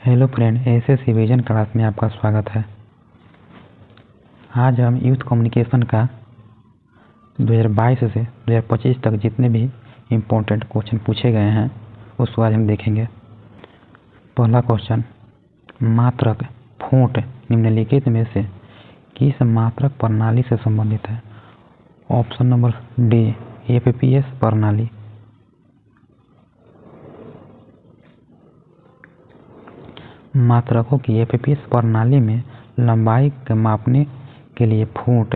Hello friend, SSC vision class में आपका स्वागत है। आज हम यूथ कम्युनिकेशन का 2022 से 2025 तक जितने भी इम्पोर्टेंट क्वेश्चन पूछे गए हैं उसको आज हम देखेंगे। पहला क्वेश्चन, मात्रक फोंट निम्नलिखित में से किस मात्रक प्रणाली से संबंधित है? ऑप्शन नंबर डी, एफपीएस प्रणाली। मात्रकों की एफपीएस प्रणाली में लंबाई को मापने के लिए फुट,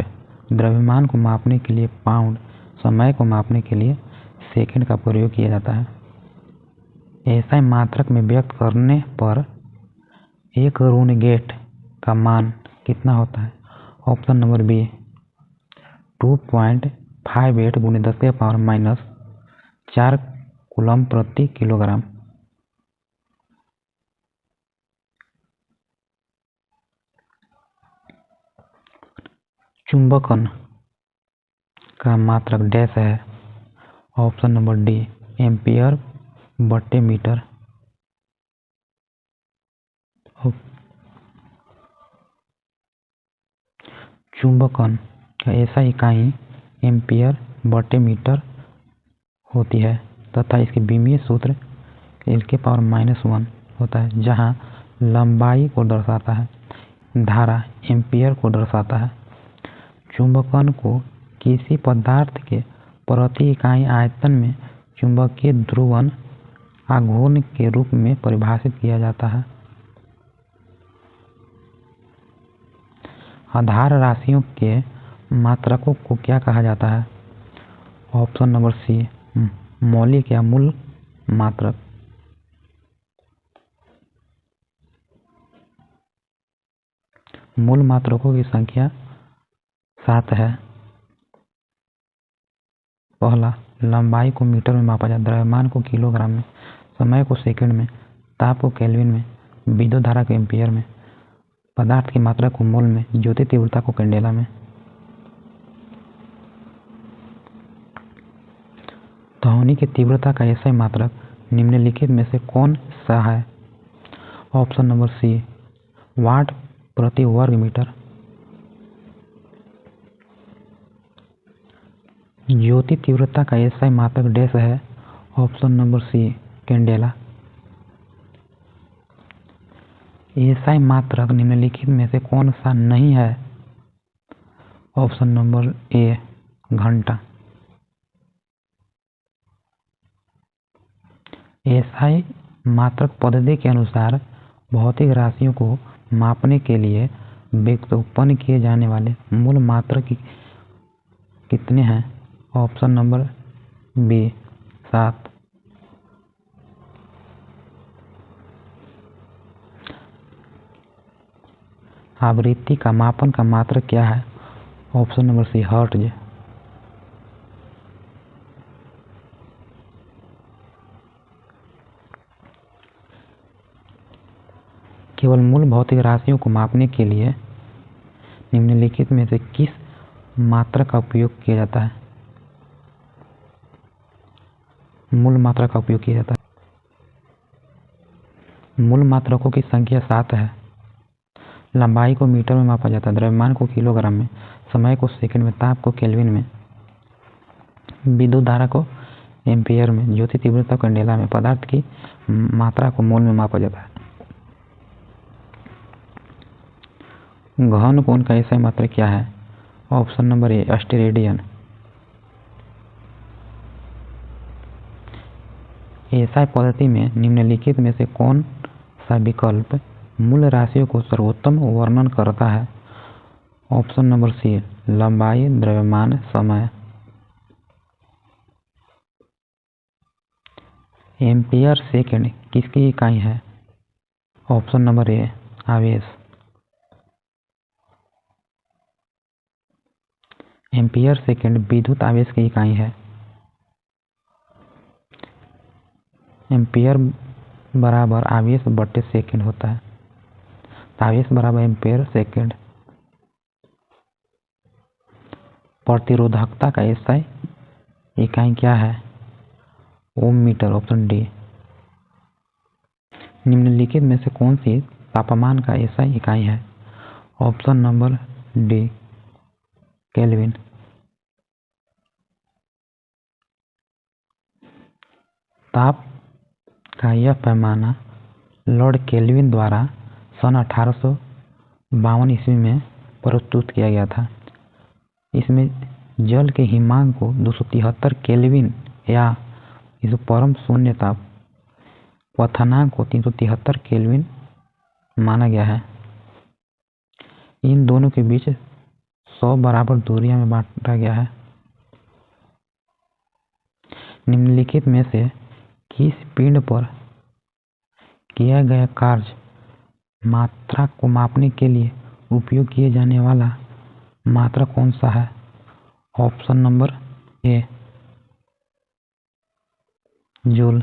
द्रव्यमान को मापने के लिए पाउंड, समय को मापने के लिए सेकंड का प्रयोग किया जाता है। ऐसा मात्रक में व्यक्त करने पर एक ऋण गेट का मान कितना होता है? ऑप्शन नंबर बी, 2.58 × 10⁻⁻4 कूलम प्रति किलोग्राम। चुंबकन का मात्रक डैश है। Option number D, ampere metre. चुंबकन का ऐसा इकाई एम्पियर/मीटर होती है तथा इसके विमीय सूत्र L⁻⁻1 होता है, जहां लंबाई को दर्शाता है, धारा एम्पियर को दर्शाता है। चुंबकन को किसी पदार्थ के प्रति इकाई आयतन में चुंबकीय ध्रुवण आघूर्ण के रूप में परिभाषित किया जाता है। आधार राशियों के मात्रकों को क्या कहा जाता है? ऑप्शन नंबर सी, मौलिक या मूल मात्रक। मूल मात्रकों की संख्या 7 है। पहला, लंबाई को मीटर में मापा जाता है, द्रव्यमान को किलोग्राम में, समय को सेकंड में, ताप को केल्विन में, विद्युत धारा को एम्पियर में, पदार्थ की मात्रा को मोल में, ज्योति तीव्रता को कैंडेला में। ध्वनि की तीव्रता का ऐसा मात्रक निम्नलिखित में से कौन सा है? ऑप्शन नंबर सी, वाट प्रति वर्ग मीटर। ज्योति तीव्रता का ऐसा मात्रक डैश है। Option number C, candela. ऐसा मात्रक निम्नलिखित में से कौन सा नहीं है? ऑप्शन नंबर ए, घंटा। ऐसा मात्रक पद्धति के अनुसार भौतिक राशियों को मापने के लिए व्युत्पन्न किए जाने वाले मूल मात्रक कितने हैं? Option number B, 7। आवृत्ति का मापन का मात्रक क्या है? Option number C, hertz. केवल मूल भौतिक राशियों को मापने के लिए निम्नलिखित में से किस मात्रक का उपयोग किया जाता है? मूल मात्रक का उपयोग किया जाता है। मूल मात्रकों की संख्या 7 है। लंबाई को मीटर में मापा जाता है, द्रव्यमान को किलोग्राम में, समय को सेकंड में, ताप को केल्विन में, विद्युत धारा को एम्पियर में, ज्योति तीव्रता को कैंडेला में, पदार्थ की मात्रा को मोल में मापा जाता है। घन कोण का ऐसा मात्रक क्या है? ऑप्शन नंबर ए, स्टेरेडियन। ऐसा पद्धति में निम्नलिखित में से कौन सा विकल्प मूल राशियों को सर्वोत्तम वर्णन करता है? ऑप्शन नंबर सी, लंबाई, द्रव्यमान, समय। एम्पियर सेकंड किसकी इकाई है? ऑप्शन नंबर ए, आवेश। एम्पियर सेकंड विद्युत आवेश की इकाई है। एम्पियर बराबर आवेश बटे सेकंड होता है। आवेश बराबर एम्पियर सेकंड। प्रतिरोधकता का एसआई इकाई क्या है? ओम मीटर। Option D. निम्नलिखित में से कौन सी तापमान का एसआई इकाई है? Option number D kelvin. ताप का यह पैमाना लॉर्ड केल्विन द्वारा सन 1852 ईस्वी में प्रस्तुत किया गया था। इसमें जल के हिमांक को 273 केल्विन या इस परम शून्य ताप क्वथनांक को 373 केल्विन माना गया है। इन दोनों के बीच 100 बराबर दूरियां में बांटा गया है। निम्नलिखित में से किस पिंड पर किया गया कार्य मात्रा को मापने के लिए उपयोग किए जाने वाला मात्रा कौन सा है? ऑप्शन नंबर ए जूल।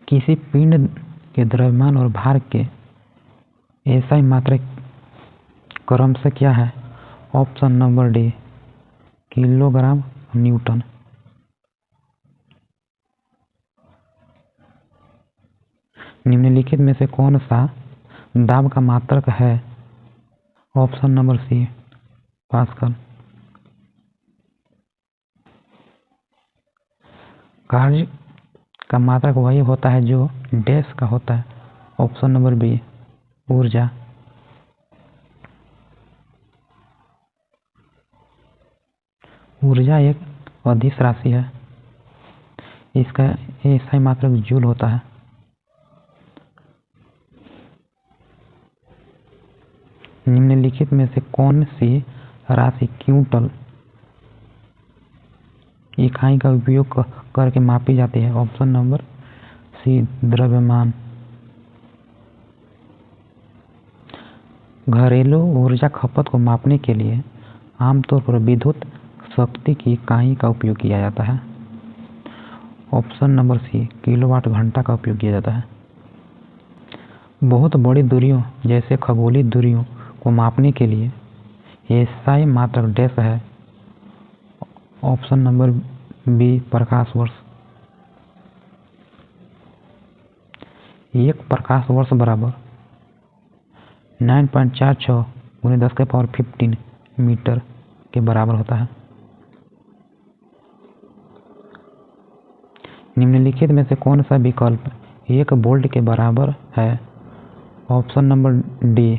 किसी पिंड के द्रव्यमान और भार के एसआई मात्रा क्रमशः क्या है? Option number D kilogram newton. निम्नलिखित में से कौन सा दाब का मात्रक है? Option number C pascal. कार्य का मात्रक वही होता है जो डैश का होता है। ऑप्शन नंबर बी ऊर्जा। ऊर्जा एक अदिश राशि है। इसका एसआई मात्रक जूल होता है। निम्नलिखित में से कौन सी राशि क्विंटल इकाई का उपयोग करके मापी जाती है? ऑप्शन नंबर सी द्रव्यमान। घरेलू ऊर्जा खपत को मापने के लिए आमतौर पर विद्युत शक्ति की इकाई का उपयोग किया जाता है। ऑप्शन नंबर सी किलोवाट घंटा का उपयोग किया जाता है। बहुत बड़ी दूरियों जैसे खगोलीय दूरियों को मापने के लिए एसआई मात्रक डैश है। ऑप्शन नंबर बी प्रकाश वर्ष। एक प्रकाश वर्ष बराबर 9.46 × 10⁻15 मीटर के बराबर होता है। निम्नलिखित में से कौन सा विकल्प 1 वोल्ट के बराबर है? ऑप्शन नंबर डी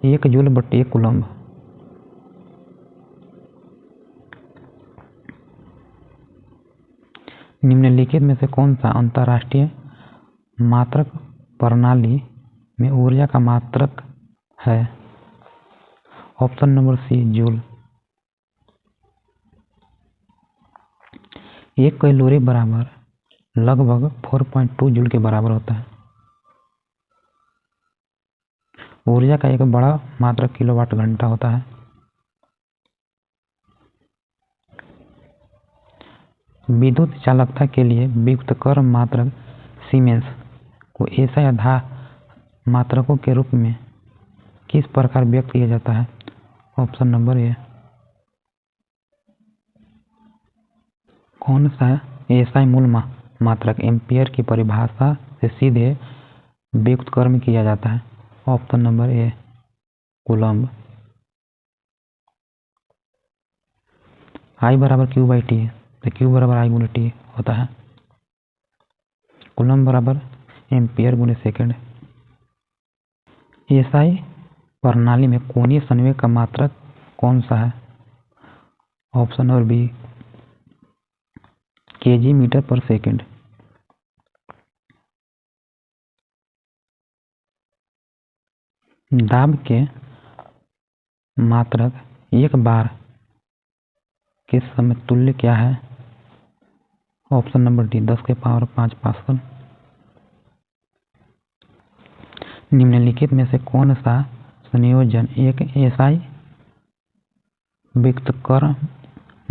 1 जूल बटे 1 कूलम्ब। निम्नलिखित में से कौन सा अंतर्राष्ट्रीय मात्रक प्रणाली में ऊर्जा का मात्रक है? Option number C joule. 1 calorie बराबर लगभग 4.2 जूल के बराबर होता है। ऊर्जा का एक बड़ा मात्रक किलोवाट घंटा होता है। विद्युत चालकता के लिए व्युत्क्रम मात्रक सीमेंस को एसआई आधार मात्रकों के रूप में किस प्रकार व्यक्त किया जाता है? ऑप्शन नंबर ए। कौन सा एसआई मूल मात्रक एम्पियर की परिभाषा से सीधे व्युत्क्रम किया जाता है? Option number A coulomb. I बराबर क्यू बाई टी तो क्यू बराबर आई गुने टी होता है। कूलम्ब बराबर एम्पियर गुने सेकेंड। एसआई प्रणाली में कोणीय संवेग का मात्रक कौन सा है? Option number B KG metre पर सेकेंड। दाब के मात्रक एक बार के समतुल्य क्या है? Option number D 10⁵ pascal. निम्नलिखित में से कौन सा संयोजन एक एसआई व्युत्क्रम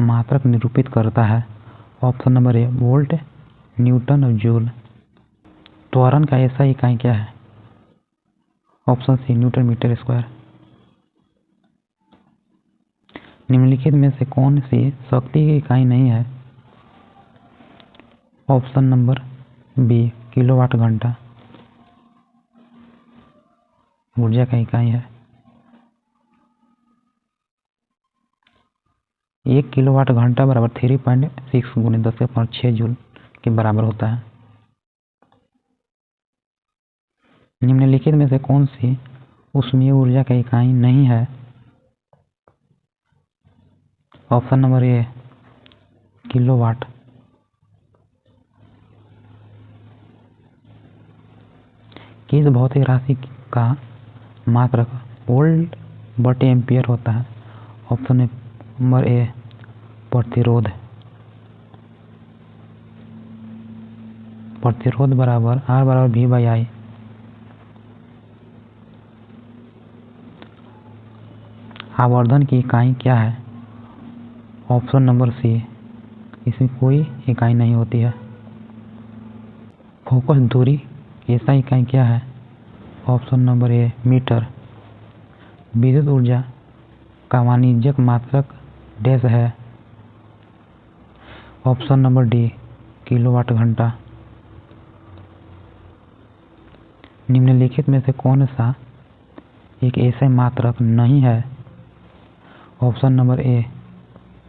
मात्रक निरूपित करता है? Option number A volt newton और जूल। त्वरण का एसआई इकाई क्या है? Option C newton metre square. निम्नलिखित में से कौन सी शक्ति की इकाई नहीं है? ऑप्शन नंबर बी किलोवाट घंटा ऊर्जा का इकाई है। 1 किलोवाट घंटा बराबर 3.6 × 10⁶ जूल के बराबर होता है। निम्नलिखित में से कौन सी ऊष्मीय ऊर्जा का इकाई नहीं है? ऑप्शन नंबर ए किलोवाट, किस भौतिक राशि का मात्रक वोल्ट बटे एम्पियर होता है? ऑप्शन नंबर ए प्रतिरोध, प्रतिरोध बराबर R बराबर V/I। आवर्धन की इकाई क्या है? ऑप्शन नंबर सी, इसमें कोई इकाई नहीं होती है। फोकस दूरी की ऐसा इकाई क्या है? Option number A metre. विद्युत ऊर्जा का वाणिज्यिक मात्रक डैश है? ऑप्शन नंबर डी किलोवाट घंटा। निम्नलिखित में से कौन सा एक ऐसा मात्रक नहीं है? ऑप्शन नंबर ए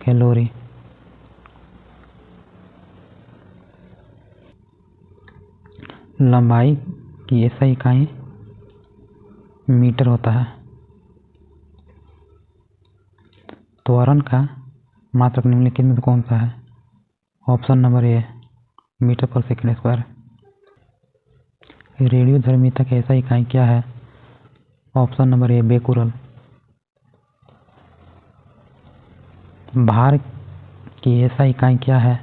कैलोरी। लंबाई की ऐसा इकाई मीटर होता है। त्वरण का मात्रक निम्नलिखित में कौन सा है? ऑप्शन नंबर ए मीटर पर सेकंड स्क्वायर। रेडियोधर्मिता की ऐसा इकाई क्या है? Option number A becquerel. भार की ऐसा इकाई क्या है?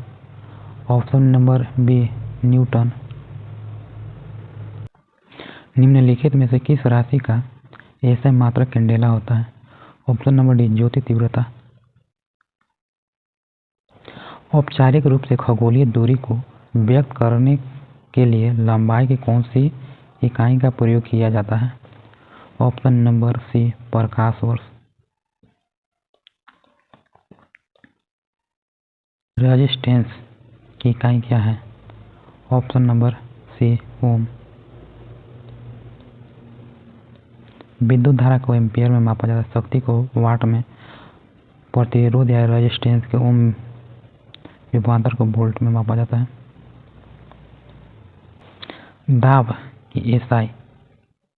Option number B newton. निम्नलिखित में से किस राशि का ऐसा मात्रक कैंडेला होता है? ऑप्शन नंबर डी ज्योति तीव्रता। औपचारिक रूप से खगोलीय दूरी को व्यक्त करने के लिए लंबाई की कौन सी इकाई का प्रयोग किया जाता है? ऑप्शन नंबर सी प्रकाश वर्ष। रेजिस्टेंस की इकाई क्या है? ऑप्शन नंबर सी ओम। विद्युत धारा को एम्पियर में मापा जाता है, शक्ति को वाट में, प्रतिरोध या रेजिस्टेंस के ओम विभवांतर को वोल्ट में मापा जाता है। दाब की एसआई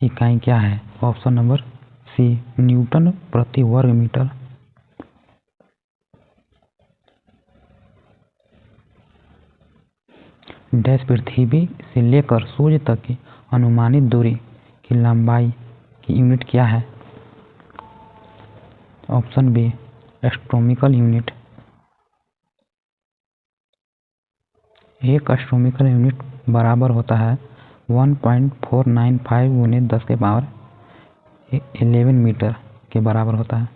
इकाई क्या है? ऑप्शन नंबर सी न्यूटन प्रति वर्ग मीटर। डैश पृथ्वी से लेकर सूर्य तक की अनुमानित दूरी की लंबाई की यूनिट क्या है? Option B astronomical unit. एक एस्ट्रोनॉमिकल यूनिट बराबर होता है 1.495 × 10⁻11 मीटर के बराबर होता है।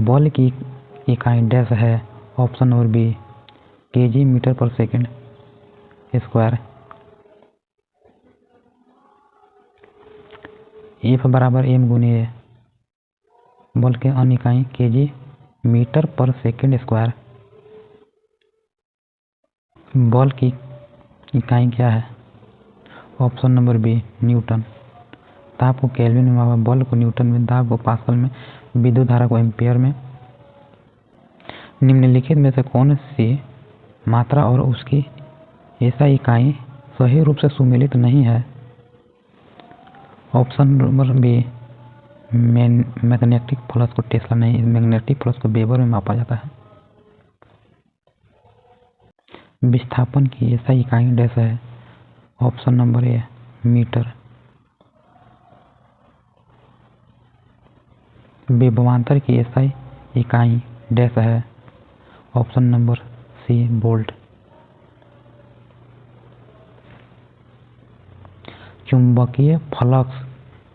बल की इकाई डैश है? Option number B KG metre पर सेकंड स्क्वायर। एफ बराबर एम गुने ए। बल के अन्य इकाई केजी मीटर पर सेकंड स्क्वायर। बल की इकाई क्या है? Option number B newton. ताप को केल्विन में मापा, बल को न्यूटन में, दाब को पास्कल में, विद्युत धारा को एम्पियर में। निम्नलिखित में से कौन सी मात्रा और उसकी ऐसा इकाई सही रूप से सुमेलित नहीं है? Option number B magnetic flux को टेस्ला नहीं, मैग्नेटिक फ्लक्स को वेबर में मापा जाता है। विस्थापन की ऐसा इकाई डैश है? Option number A metre. विभवांतर की ऐसा इकाई डैश है? Option number C volt. चुंबकीय फ्लक्स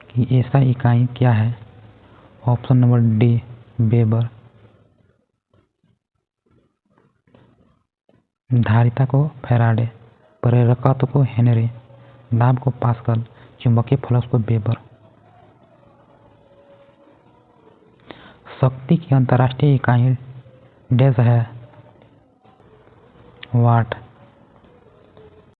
की ऐसा इकाई क्या है? Option number D weber. धारिता को फैराडे, प्रेरकत्व को हेनरी, दाब को पास्कल, चुंबकीय फ्लक्स को वेबर। शक्ति की अंतर्राष्ट्रीय इकाई डैश है? वाट